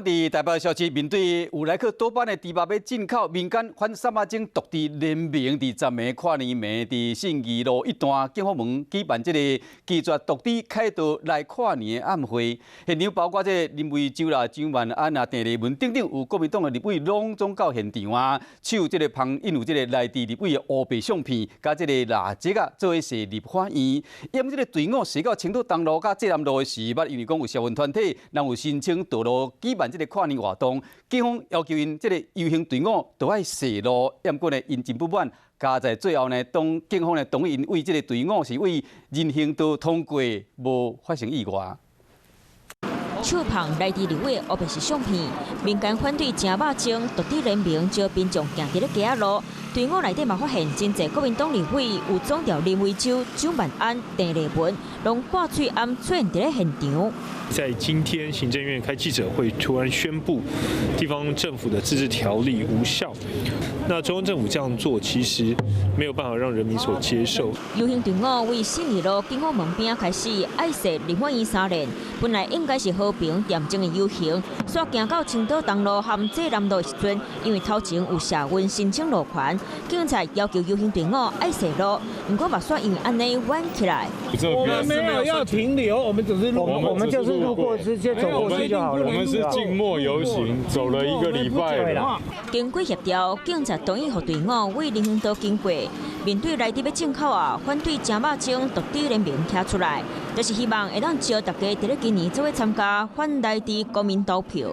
伫台北消息，面对有来去多半的猪肉要进口，民间反三马精独治联名伫10暝跨年暝伫信义路一段警方门举办这个拒绝独治开道来跨年的暗会，现场包括这林维洲啦、张万安啊、郑丽文等等有国民党的立委拢总到现场啊，手这个旁印有这个内地立委的黑白相片，甲这个蜡烛啊作为设立欢迎。因这个队伍驶到青岛东路甲济南路的时，捌因为讲有社运团体人有申请道路举办这个跨年活动，警方要求因这个游行队伍都要驶路，不过呢因真不满，加在最后呢，警方呢同意因为这个队伍是为人行道通过，无发生意外。手旁内地立委黑白是相片，民间反对正肉精独治联名，招民众行伫咧街仔路。队伍内底嘛发现真侪国民党立委有总调林维洲、蒋万安、郑丽文，拢挂嘴暗出现伫咧现场。在今天行政院开记者会，突然宣布地方政府的自治条例无效。那中央政府这样做，其实没有办法让人民所接受。游行队伍为信义路警方门边开始爱设林欢迎3连，本来应该是和平恬静的游行，煞行到青岛东路和济南路时阵，因为头前有社运申请路权，警察要求游行队伍爱设路，不过目煞因为安尼弯起来。我们没有要停留，我们只是路过，我们就是路过，直接走过去就好了。我们是静默游行，走了1个礼拜了。经过协调，警察同意让队伍为人行道经过。面对内地要进口啊，反对正肉精独治联名贴出来，就是希望会当招大家伫咧今年做伙参加反内地国民投票。